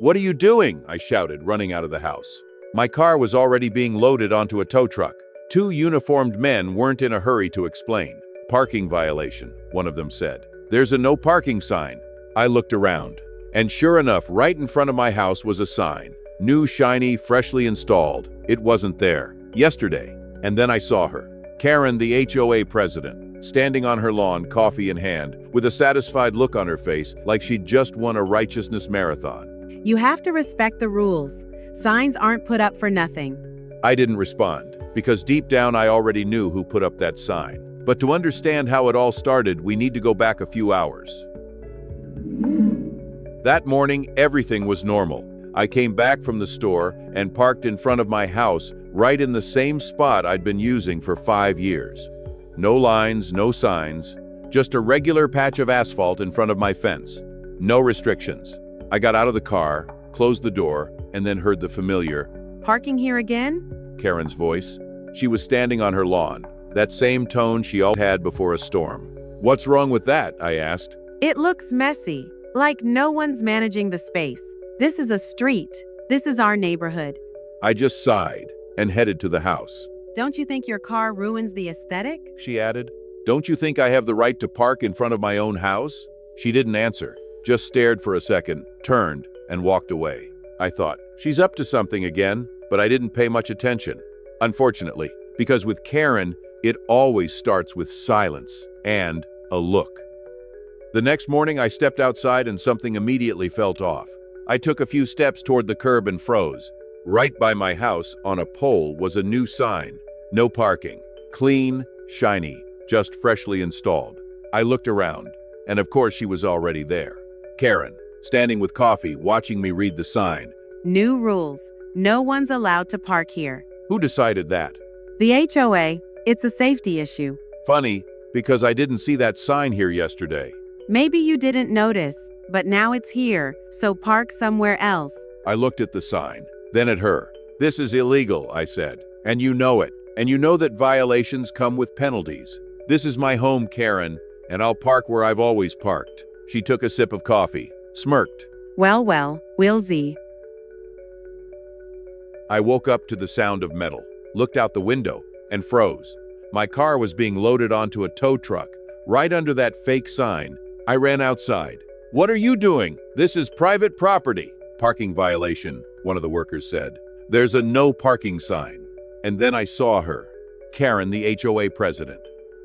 "What are you doing?" I shouted, running out of the house. My car was already being loaded onto a tow truck. Two uniformed men weren't in a hurry to explain. "Parking violation," one of them said. "There's a no parking sign." I looked around, and sure enough, right in front of my house was a sign. New, shiny, freshly installed. It wasn't there yesterday. And then I saw her. Karen, the HOA president, standing on her lawn, coffee in hand, with a satisfied look on her face, like she'd just won a righteousness marathon. You have to respect the rules. Signs aren't put up for nothing. I didn't respond, because deep down I already knew who put up that sign. But to understand how it all started, we need to go back a few hours. That morning, everything was normal. I came back from the store and parked in front of my house, right in the same spot I'd been using for 5 years. No lines, no signs, just a regular patch of asphalt in front of my fence. No restrictions. I got out of the car, closed the door, and then heard the familiar, "Parking here again?" Karen's voice. She was standing on her lawn, that same tone she always had before a storm. "What's wrong with that?" I asked. "It looks messy, like no one's managing the space. This is a street. This is our neighborhood." I just sighed and headed to the house. "Don't you think your car ruins the aesthetic?" She added. "Don't you think I have the right to park in front of my own house?" She didn't answer, just stared for a second, turned, and walked away. I thought, she's up to something again, but I didn't pay much attention. Unfortunately, because with Karen, it always starts with silence and a look. The next morning, I stepped outside and something immediately felt off. I took a few steps toward the curb and froze. Right by my house, on a pole, was a new sign. No parking. Clean, shiny, just freshly installed. I looked around, and of course she was already there. Karen, standing with coffee, watching me read the sign. "New rules. No one's allowed to park here." Who decided that? "The HOA. It's a safety issue." Funny, because I didn't see that sign here yesterday. "Maybe you didn't notice, but now it's here, so park somewhere else." I looked at the sign, then at her. "This is illegal," I said, "and you know it. And you know that violations come with penalties. This is my home, Karen, and I'll park where I've always parked." She took a sip of coffee, smirked. Well, we'll see." I woke up to the sound of metal, looked out the window, and froze. My car was being loaded onto a tow truck, right under that fake sign. I ran outside. "What are you doing? This is private property." "Parking violation," one of the workers said. "There's a no parking sign." And then I saw her, Karen, the HOA president,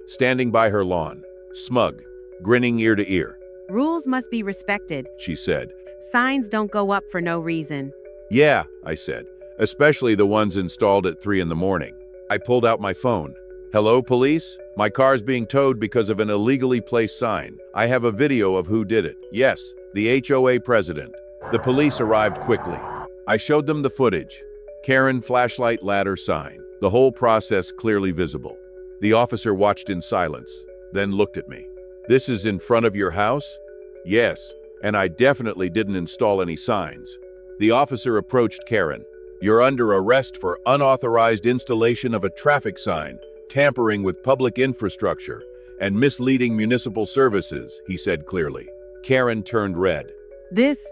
standing by her lawn, smug, grinning ear to ear. "Rules must be respected," she said. "Signs don't go up for no reason." "Yeah," I said, "especially the ones installed at 3 in the morning." I pulled out my phone. "Hello, police? My car's being towed because of an illegally placed sign. I have a video of who did it." "Yes, the HOA president." The police arrived quickly. I showed them the footage. Karen, flashlight, ladder, sign. The whole process clearly visible. The officer watched in silence, then looked at me. "This is in front of your house?" "Yes, and I definitely didn't install any signs." The officer approached Karen. "You're under arrest for unauthorized installation of a traffic sign, tampering with public infrastructure, and misleading municipal services," he said clearly. Karen turned red. This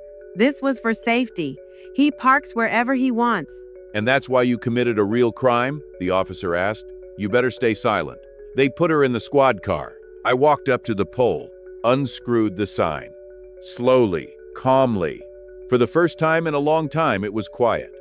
was for safety. He parks wherever he wants." "And that's why you committed a real crime?" the officer asked. "You better stay silent." They put her in the squad car. I walked up to the pole, unscrewed the sign. Slowly, calmly. For the first time in a long time, it was quiet.